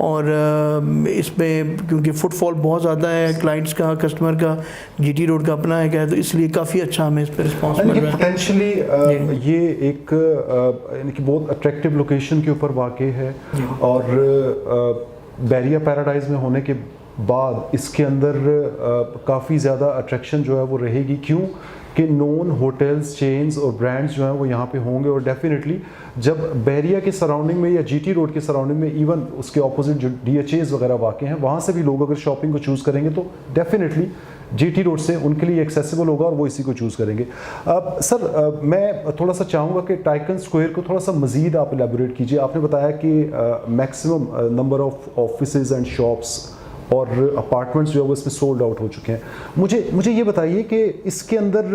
اور اس میں کیونکہ فٹ فال بہت زیادہ ہے کلائنٹس کا, کسٹمر کا, جی ٹی روڈ کا اپنا ہے تو اس لیے کافی اچھا ہمیں اس پہ رسپانس مل رہا ہے. پوٹینشلی یہ ایک یعنی کہ بہت اٹریکٹیو لوکیشن کے اوپر واقع ہے, اور بیریا پیراڈائز میں ہونے کے بعد اس کے اندر کافی زیادہ اٹریکشن جو ہے وہ رہے گی. کیوں کہ نون ہوٹلز, چینز اور برانڈز جو ہیں وہ یہاں پہ ہوں گے, اور ڈیفینیٹلی جب بیریا کے سراؤنڈنگ میں یا جی ٹی روڈ کے سراؤنڈنگ میں, ایون اس کے اپوزٹ جو ڈی ایچ ایز وغیرہ واقع ہیں, وہاں سے بھی لوگ اگر شاپنگ کو چوز کریں گے تو ڈیفینیٹلی جی ٹی روڈ سے ان کے لیے ایکسیسیبل ہوگا اور وہ اسی کو چوز کریں گے. سر میں تھوڑا سا چاہوں گا کہ ٹائکن اسکوائر کو تھوڑا سا مزید آپ الیبوریٹ کیجیے. آپ نے بتایا کہ maximum number of offices and shops اور اپارٹمنٹس جو ہے وہ اس میں سولڈ آؤٹ ہو چکے ہیں. مجھے یہ بتائیے کہ اس کے اندر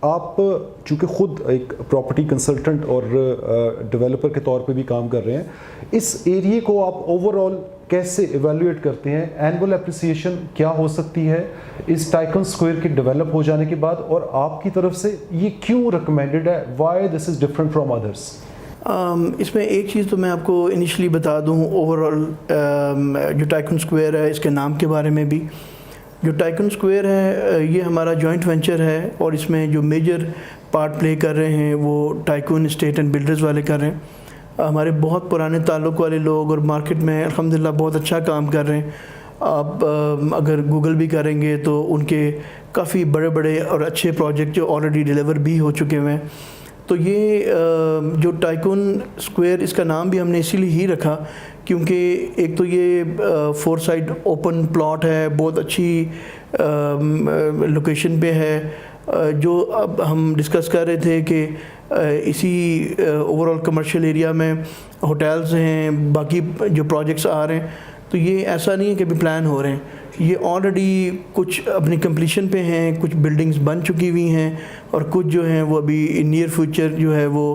آپ چونکہ خود ایک پراپرٹی کنسلٹنٹ اور ڈیولپر کے طور پہ بھی کام کر رہے ہیں, اس ایریے کو آپ اوور آل کیسے ایویلویٹ کرتے ہیں؟ اینول اپریسیشن کیا ہو سکتی ہے اس ٹائکن اسکوائر کے ڈیولپ ہو جانے کے بعد, اور آپ کی طرف سے یہ کیوں ریکمینڈڈ ہے, why this is different from others? اس میں ایک چیز تو میں آپ کو انیشلی بتا دوں, اوور آل جو ٹائکن اسکوائر ہے اس کے نام کے بارے میں بھی. جو ٹائکن اسکوائر ہے یہ ہمارا جوائنٹ وینچر ہے, اور اس میں جو میجر پارٹ پلے کر رہے ہیں وہ ٹائکون اسٹیٹ اینڈ بلڈرز والے کر رہے ہیں. ہمارے بہت پرانے تعلق والے لوگ اور مارکیٹ میں الحمدللہ بہت اچھا کام کر رہے ہیں. آپ اگر گوگل بھی کریں گے تو ان کے کافی بڑے بڑے اور اچھے پروجیکٹ جو آلریڈی ڈیلیور بھی ہو چکے ہوئے ہیں. تو یہ جو ٹائکون اسکوائر اس کا نام بھی ہم نے اسی لیے ہی رکھا کیونکہ ایک تو یہ 4 سائڈ اوپن پلاٹ ہے, بہت اچھی لوکیشن پہ ہے. جو اب ہم ڈسکس کر رہے تھے کہ اسی اوور آل کمرشل ایریا میں ہوٹلز ہیں, باقی جو پروجیکٹس آ رہے ہیں, تو یہ ایسا نہیں ہے کہ ابھی پلان ہو رہے ہیں. یہ آلریڈی کچھ اپنی کمپلیشن پہ ہیں, کچھ بلڈنگز بن چکی ہوئی ہیں, اور کچھ جو ہیں وہ ابھی نیئر فیوچر جو ہے وہ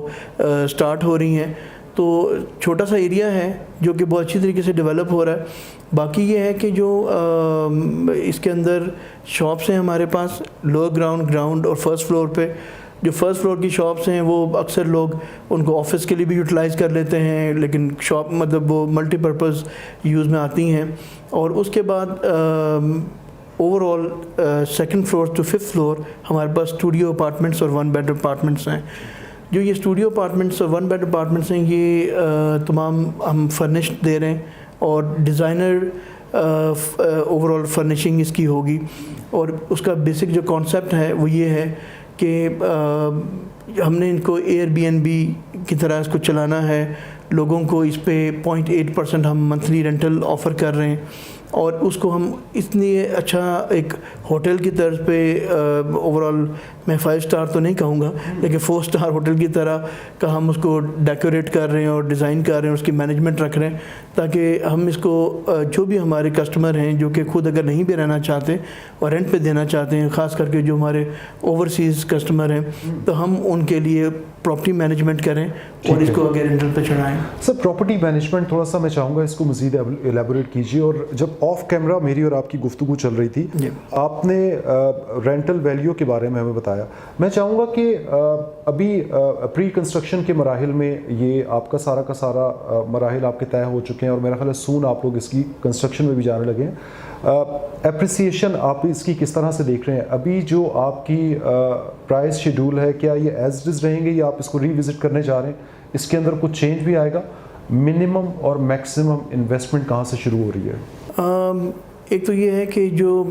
سٹارٹ ہو رہی ہیں. تو چھوٹا سا ایریا ہے جو کہ بہت اچھی طریقے سے ڈیولپ ہو رہا ہے. باقی یہ ہے کہ جو اس کے اندر شاپس ہیں ہمارے پاس لوور گراؤنڈ اور فرسٹ فلور پہ. جو فرسٹ فلور کی شاپس ہیں وہ اکثر لوگ ان کو آفس کے لیے بھی یوٹیلائز کر لیتے ہیں, لیکن شاپ مطلب وہ ملٹی پرپز یوز میں آتی ہیں. اور اس کے بعد overall 2nd floor to 5th floor ہمارے پاس اسٹوڈیو اپارٹمنٹس اور 1 بیڈ اپارٹمنٹس ہیں. جو یہ اسٹوڈیو اپارٹمنٹس اور 1 بیڈ اپارٹمنٹس ہیں یہ تمام ہم فرنشڈ دے رہے ہیں, اور ڈیزائنر اوور آل فرنیشنگ اس کی ہوگی. اور اس کا بیسک جو کانسیپٹ ہے وہ یہ ہے کہ ہم نے ان کو ایئر بی این بی کی طرح اس کو چلانا ہے. لوگوں کو اس پہ 0.8% ہم منتھلی رینٹل آفر کر رہے ہیں, اور اس کو ہم اتنی اچھا ایک ہوٹل کی طرز پہ اوور آل میں 5 اسٹار تو نہیں کہوں گا لیکن 4 اسٹار ہوٹل کی طرح کا ہم اس کو ڈیکوریٹ کر رہے ہیں اور ڈیزائن کر رہے ہیں, اس کی مینجمنٹ رکھ رہے ہیں, تاکہ ہم اس کو جو بھی ہمارے کسٹمر ہیں جو کہ خود اگر نہیں بھی رہنا چاہتے اور رینٹ پہ دینا چاہتے ہیں, خاص کر کے جو ہمارے اوورسیز کسٹمر ہیں, تو ہم ان کے لیے پراپرٹی مینجمنٹ کریں اور اس کو آگے رینٹل پہ چڑھائیں. سر پراپرٹی مینجمنٹ تھوڑا سا میں چاہوں گا اس کو مزید ایلیبوریٹ کیجیے. اور جب آف کیمرہ میری اور آپ کی گفتگو چل رہی تھی آپ نے رینٹل ویلیو کے بارے میں ہمیں بتایا. میں چاہوں گا کہ ابھی پری کنسٹرکشن کے مراحل میں یہ آپ کا سارا مراحل آپ کے طے ہو چکے ہیں, اور میرا خیال ہے سون آپ لوگ اس کی کنسٹرکشن میں بھی جانے لگے ہیں. اپریسیشن آپ اس کی کس طرح سے دیکھ رہے ہیں؟ ابھی جو آپ کی پرائز شیڈول ہے کیا یہ ایز اٹ از رہیں گے یا آپ اس کو ری وزٹ کرنے جا رہے ہیں؟ اس کے اندر کچھ چینج بھی آئے گا؟ منیمم اور میکسیمم انویسٹمنٹ کہاں سے شروع ہو رہی ہے؟ ایک تو یہ ہے کہ جو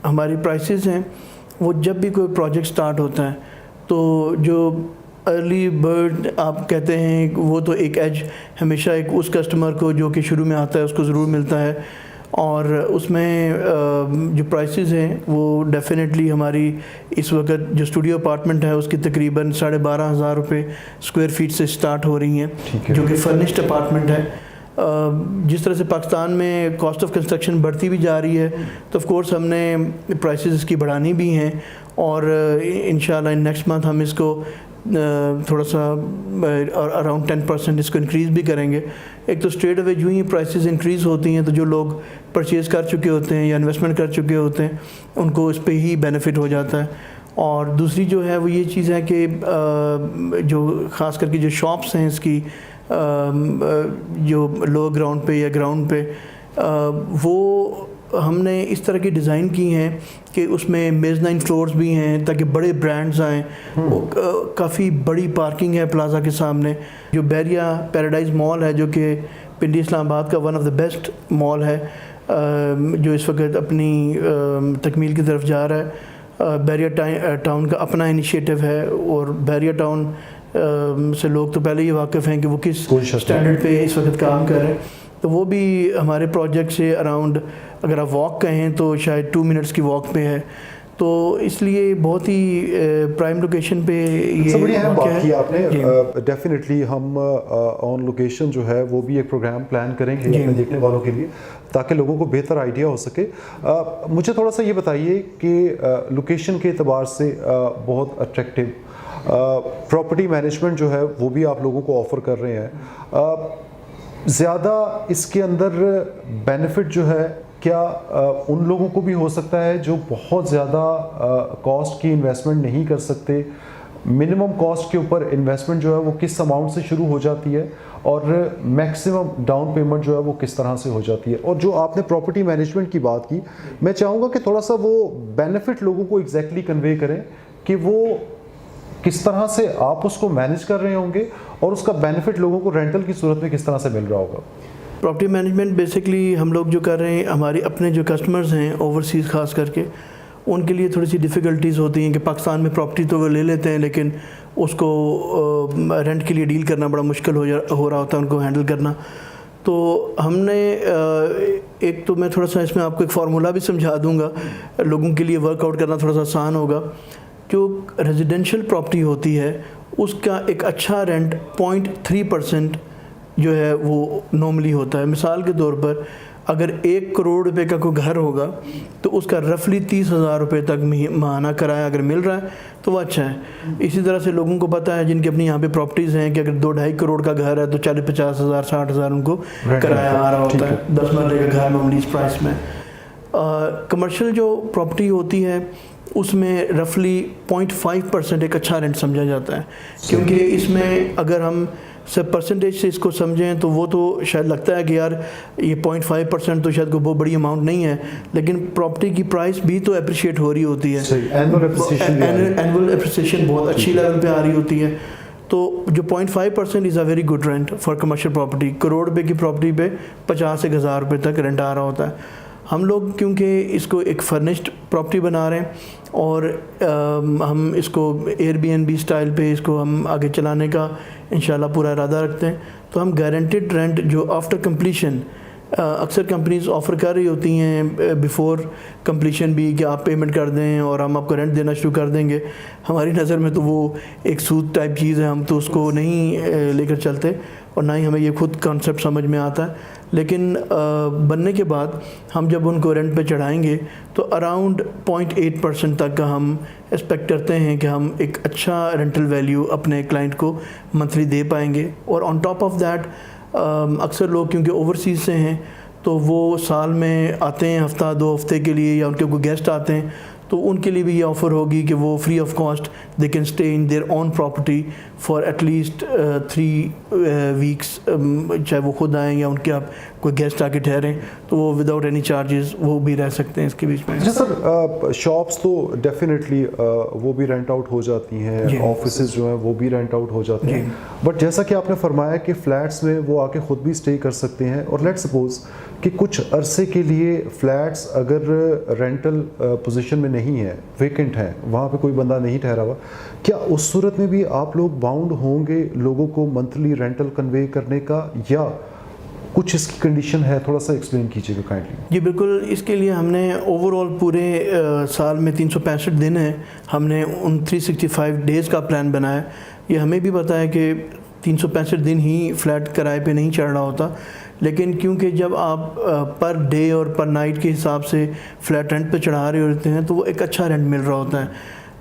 ہماری پرائسز ہیں وہ جب بھی کوئی پروجیکٹ سٹارٹ ہوتا ہے تو جو ارلی برڈ آپ کہتے ہیں وہ تو ایک ایج ہمیشہ ایک اس کسٹمر کو جو کہ شروع میں آتا ہے اس کو ضرور ملتا ہے. اور اس میں جو پرائسز ہیں وہ ڈیفینیٹلی ہماری اس وقت جو اسٹوڈیو اپارٹمنٹ ہے اس کی تقریباً 12,500 روپے اسکوائر فیٹ سے سٹارٹ ہو رہی ہیں, جو کہ فرنشڈ اپارٹمنٹ ہے. جس طرح سے پاکستان میں کاسٹ آف کنسٹرکشن بڑھتی بھی جا رہی ہے تو آف کورس ہم نے پرائسز اس کی بڑھانی بھی ہیں, اور انشاءاللہ نیکسٹ منتھ ہم اس کو تھوڑا سا اراؤنڈ 10% اس کو انکریز بھی کریں گے. ایک تو اسٹریٹ اوے جو ہی پرائسز انکریز ہوتی ہیں تو جو لوگ پرچیز کر چکے ہوتے ہیں یا انویسٹمنٹ کر چکے ہوتے ہیں ان کو اس پہ ہی بینیفٹ ہو جاتا ہے. اور دوسری جو ہے وہ یہ چیز ہے کہ جو خاص کر کے جو شاپس ہیں اس کی جو لوور گراؤنڈ پہ یا گراؤنڈ پہ، وہ ہم نے اس طرح کی ڈیزائن کی ہیں کہ اس میں میزنائن فلورز بھی ہیں تاکہ بڑے برانڈز آئیں. کافی بڑی پارکنگ ہے پلازا کے سامنے. جو بحریہ پیراڈائز مال ہے جو کہ پنڈی اسلام آباد کا ون آف دا بیسٹ مال ہے، جو اس وقت اپنی تکمیل کی طرف جا رہا ہے. بحریہ ٹاؤن کا اپنا انیشیٹو ہے، اور بحریہ ٹاؤن سے لوگ تو پہلے ہی واقف ہیں کہ وہ کس اسٹینڈرڈ پہ اس وقت کام کر رہے ہیں. تو وہ بھی ہمارے پروجیکٹ سے اراؤنڈ اگر آپ واک کہیں تو شاید 2 منٹس کی واک پہ ہے. تو اس لیے بہت ہی پرائم لوکیشن پہ یہ بڑی اہم بات کی آپ نے. ڈیفینیٹلی ہم آن لوکیشن جو ہے وہ بھی ایک پروگرام پلان کریں گے اپنے دیکھنے والوں کے لیے تاکہ لوگوں کو بہتر آئیڈیا ہو سکے. مجھے تھوڑا سا یہ بتائیے کہ لوکیشن کے اعتبار سے بہت اٹریکٹیو پراپرٹی مینجمنٹ جو ہے وہ بھی آپ لوگوں کو آفر کر رہے ہیں. زیادہ اس کے اندر بینیفٹ جو ہے کیا ان لوگوں کو بھی ہو سکتا ہے جو بہت زیادہ کاسٹ کی انویسٹمنٹ نہیں کر سکتے؟ منیمم کاسٹ کے اوپر انویسٹمنٹ جو ہے وہ کس اماؤنٹ سے شروع ہو جاتی ہے اور میکسیمم ڈاؤن پیمنٹ جو ہے وہ کس طرح سے ہو جاتی ہے؟ اور جو آپ نے پراپرٹی مینجمنٹ کی بات کی، میں چاہوں گا کہ تھوڑا سا وہ بینیفٹ لوگوں کو ایگزیکٹلی کنوے کریں کہ وہ کس طرح سے آپ اس کو مینیج کر رہے ہوں گے اور اس کا بینیفٹ لوگوں کو رینٹل کی صورت میں کس طرح سے مل رہا ہوگا. پراپرٹی مینجمنٹ بیسکلی ہم لوگ جو کر رہے ہیں، ہمارے اپنے جو کسٹمرز ہیں اوورسیز خاص کر کے، ان کے لیے تھوڑی سی ڈیفیکلٹیز ہوتی ہیں کہ پاکستان میں پراپرٹی تو وہ لے لیتے ہیں لیکن اس کو رینٹ کے لیے ڈیل کرنا بڑا مشکل ہو رہا ہوتا ہے ان کو ہینڈل کرنا. تو ہم نے ایک تو میں تھوڑا سا اس میں آپ کو ایک فارمولہ بھی سمجھا دوں گا، لوگوں کے لیے ورک آؤٹ کرنا تھوڑا سا آسان ہوگا. جو ریزیڈینشیل پراپرٹی ہوتی ہے اس کا ایک اچھا رینٹ 0.3% جو ہے وہ نارملی ہوتا ہے. مثال کے طور پر اگر 1 کروڑ روپے کا کوئی گھر ہوگا تو اس کا رفلی 30,000 روپے تک ماہانہ کرایہ اگر مل رہا ہے تو وہ اچھا ہے. اسی طرح سے لوگوں کو پتہ ہے جن کی اپنی یہاں پہ پراپرٹیز ہیں کہ اگر 2-2.5 کروڑ کا گھر ہے تو 40-50,000 60,000 ان کو کرایہ آ رہا ہوتا ہے 10 مرلے کا گھر معمولی اس پرائس میں. کمرشل جو پراپرٹی ہوتی ہے اس میں رفلی 0.5% ایک اچھا رینٹ سمجھا جاتا ہے، کیونکہ اس میں اگر ہم پرسنٹیج سے اس کو سمجھیں تو وہ تو شاید لگتا ہے کہ یار یہ 0.5% تو شاید کوئی بہت بڑی اماؤنٹ نہیں ہے، لیکن پراپرٹی کی پرائس بھی تو اپریشیٹ ہو رہی ہوتی ہے. اینول اپریسیشن بہت اچھی لیول پہ آ رہی ہوتی ہے. تو جو 0.5% is a very good rent for commercial property. Crore روپے کی پراپرٹی پہ 50,000 روپے تک رینٹ آ رہا ہوتا ہے. ہم لوگ کیونکہ اس کو ایک فرنشڈ پراپرٹی بنا رہے ہیں اور ہم اس کو Airbnb style پہ اس کو ہم آگے چلانے کا انشاءاللہ پورا ارادہ رکھتے ہیں. تو ہم گارنٹیڈ رینٹ جو آفٹر کمپلیشن اکثر کمپنیز آفر کر رہی ہوتی ہیں بیفور کمپلیشن بھی کہ آپ پیمنٹ کر دیں اور ہم آپ کو رینٹ دینا شروع کر دیں گے. ہماری نظر میں تو وہ ایک سود ٹائپ چیز ہے، ہم تو اس کو نہیں لے کر چلتے اور نہ ہی ہمیں یہ خود کانسیپٹ سمجھ میں آتا ہے. لیکن بننے کے بعد ہم جب ان کو رینٹ پہ چڑھائیں گے تو اراؤنڈ 0.8% تک کا ہم ایکسپیکٹ کرتے ہیں کہ ہم ایک اچھا رینٹل ویلیو اپنے کلائنٹ کو منتھلی دے پائیں گے. اور آن ٹاپ آف دیٹ اکثر لوگ کیونکہ اوورسیز سے ہیں تو وہ سال میں آتے ہیں ہفتہ 2 ہفتے کے لیے یا ان کے کوئی گیسٹ آتے ہیں تو ان کے لیے بھی یہ آفر ہوگی کہ وہ فری آف کاسٹ دے can stay in their own property for at least 3 weeks, چاہے وہ خود آئیں یا ان کے آپ کوئی گیسٹ آ کے ٹھہریں تو وہ وداؤٹ اینی چارجز وہ بھی رہ سکتے ہیں اس کے بیچ میں. جی سر، شاپس تو ڈیفینیٹلی وہ بھی رینٹ آؤٹ ہو جاتی ہیں، آفیسز جو ہیں وہ بھی رینٹ آؤٹ ہو جاتے ہیں، بٹ جیسا کہ آپ نے فرمایا کہ فلیٹس میں وہ آ کے خود بھی اسٹے کر سکتے ہیں. اور لیٹ سپوز کہ کچھ عرصے کے لیے فلیٹس اگر رینٹل پوزیشن میں نہیں ہے، ویکنٹ ہیں، وہاں پہ کوئی بندہ نہیں ٹھہرا ہوا، کیا اس صورت میں بھی آپ لوگ باؤنڈ ہوں گے لوگوں کو منتھلی رینٹل کنوے کرنے کا، یا کچھ اس کی کنڈیشن ہے؟ تھوڑا سا ایکسپلین کیجیے گا کائنڈلی. جی بالکل، اس کے لیے ہم نے اوور آل پورے سال میں 365 دن ہیں، ہم نے ان 365 ڈیز کا پلان بنایا. یہ ہمیں بھی پتہ ہے کہ 365 دن ہی فلیٹ کرائے پہ نہیں چڑھ رہا ہوتا، لیکن کیونکہ جب آپ پر ڈے اور پر نائٹ کے حساب سے فلیٹ رینٹ پہ چڑھا رہے ہوتے ہیں تو وہ ایک اچھا رینٹ مل رہا ہوتا ہے.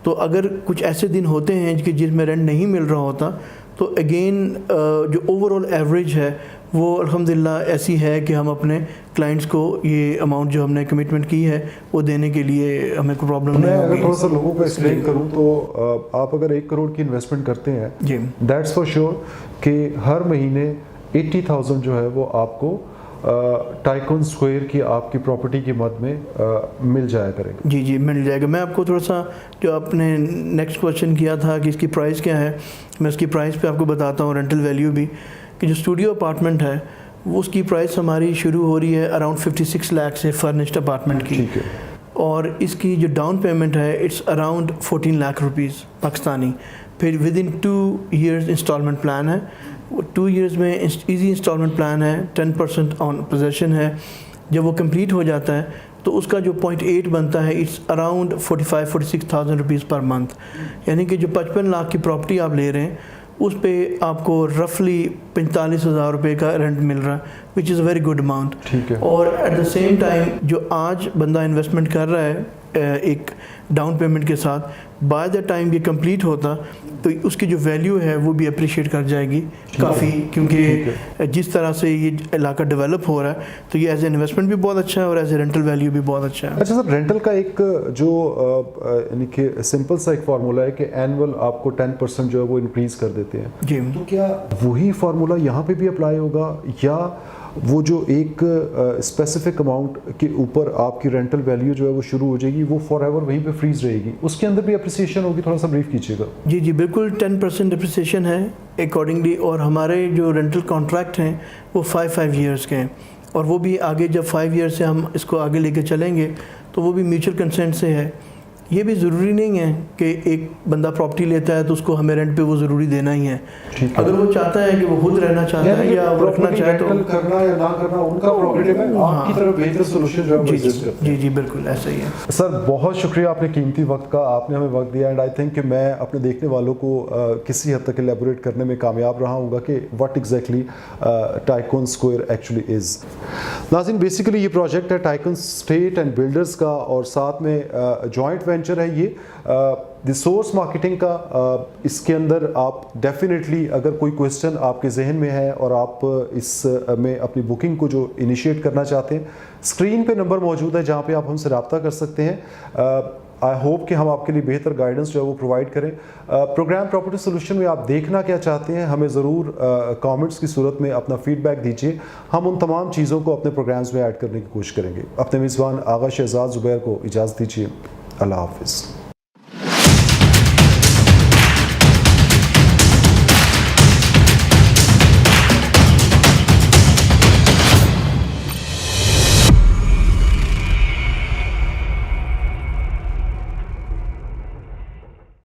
تو اگر کچھ ایسے دن ہوتے ہیں کہ جس میں رینٹ نہیں مل رہا ہوتا تو اگین جو اوور آل ایوریج ہے وہ الحمدللہ ایسی ہے کہ ہم اپنے کلائنٹس کو یہ اماؤنٹ جو ہم نے کمٹمنٹ کی ہے وہ دینے کے لیے ہمیں کوئی پرابلم میں نہیں اگر ہوگی. تھوڑا سا لوگوں کو ایکسپلین کروں تو آپ اگر 1 کروڑ کی انویسٹمنٹ کرتے ہیں جی دیٹس فار شیور کہ ہر مہینے 80,000 جو ہے وہ آپ کو ٹائکون اسکوائر کی آپ کی پراپرٹی کی مد میں مل جایا کرے گا. جی مل جائے گا. میں آپ کو تھوڑا سا جو آپ نے نیکسٹ کویشچن کیا تھا کہ اس کی پرائس کیا ہے, میں اس کی پرائس پہ آپ کو بتاتا ہوں, رینٹل ویلیو بھی, کہ جو اسٹوڈیو اپارٹمنٹ ہے وہ اس کی پرائس ہماری شروع ہو رہی ہے اراؤنڈ 56 لاکھ سے فرنشڈ اپارٹمنٹ کی, ٹھیک ہے, اور اس کی جو ڈاؤن پیمنٹ ہے it's around 14 lakh rupees Pakistani. پھر within 2 years installment plan ہے, 2 ایئرز میں ایزی انسٹالمنٹ پلان ہے, 10% آن پوزیشن ہے. جب وہ کمپلیٹ ہو جاتا ہے تو اس کا جو 0.8 بنتا ہے it's around 45-46,000 rupees per month, یعنی کہ جو 55 لاکھ کی پراپرٹی آپ لے رہے ہیں اس پہ آپ کو رفلی 45,000 روپے کا رینٹ مل رہا ہے, وچ از اے ویری گڈ اماؤنٹ. ٹھیک ہے, اور ایٹ دا سیم ٹائم جو آج بندہ انویسٹمنٹ کر رہا ہے ایک ڈاؤن پیمنٹ کے ساتھ, بائی دا ٹائم یہ کمپلیٹ ہوتا تو اس کی جو ویلیو ہے وہ بھی اپریشیٹ کر جائے گی کافی, کیونکہ جس طرح سے یہ علاقہ ڈیولپ ہو رہا ہے تو یہ ایز اے انویسٹمنٹ بھی بہت اچھا ہے اور ایز اے رینٹل ویلیو بھی بہت اچھا ہے. اچھا سر, رینٹل کا ایک جو یعنی کہ سمپل سا ایک فارمولا ہے کہ اینول آپ کو 10% جو ہے وہ انکریز کر دیتے ہیں, جی تو کیا وہی فارمولا یہاں پہ بھی اپلائی ہوگا, یا وہ جو ایک اسپیسیفک اماؤنٹ کے اوپر آپ کی رینٹل ویلیو جو ہے وہ شروع ہو جائے گی وہ فار ایور وہیں پہ فریز رہے گی, اس کے اندر بھی اپریسیشن ہوگی؟ تھوڑا سا بریف کیجیے گا. جی بالکل 10% اپریسیشن ہے اکارڈنگلی, اور ہمارے جو رینٹل کانٹریکٹ ہیں وہ 5 ایئرس کے ہیں, اور وہ بھی آگے جب 5 ایئر سے ہم اس کو آگے لے کے چلیں گے تو وہ بھی میوچل کنسنٹ سے ہے. یہ بھی ضروری نہیں ہے کہ ایک بندہ پراپرٹی لیتا ہے تو اس کو ہمیں رینٹ پہ وہ ضروری دینا ہی ہے. اگر وہ چاہتا ہے کہ وہ خود رہنا چاہتا ہے یا وہ رکھنا چاہے تو کرنا یا نہ کرنا ان کا پراپرٹی میں آپ کی طرف بہتر سولوشن جو ہے ایگزسٹ کرتا ہے. جی بالکل ایسا ہی ہے. سر بہت شکریہ آپ نے قیمتی وقت کا, آپ نے ہمیں وقت دیا, اینڈ آئی تھنک کہ میں اپنے دیکھنے والوں کو کسی حد تک ایلیبوریٹ کرنے میں کامیاب رہا ہوں گا کہ what exactly tycoon square actually is. ناظرین, بیسیکلی یہ پروجیکٹ ہے ٹائکون اسٹیٹ اینڈ بلڈرز کا, اور ساتھ میں جوائنٹ وینچر ہے یہ دی سورس مارکیٹنگ کا. اس کے اندر آپ ڈیفینیٹلی اگر کوئی کوئسچن آپ کے ذہن میں ہے اور آپ اس میں اپنی بکنگ کو جو انیشیٹ کرنا چاہتے ہیں, اسکرین پہ نمبر موجود ہے جہاں پہ آپ ہم سے رابطہ کر سکتے ہیں. آئی ہوپ کہ ہم آپ کے لیے بہتر گائیڈنس جو ہے وہ پرووائڈ کریں. پروگرام پراپرٹی سولوشن میں آپ دیکھنا کیا چاہتے ہیں ہمیں ضرور کامنٹس کی صورت میں اپنا فیڈ بیک دیجیے, ہم ان تمام چیزوں کو اپنے پروگرامز میں ایڈ کرنے کی کوشش کریں گے. اپنے میزبان آغا شہزاد زبیر کو اجازت دیجیے. اللہ حافظ.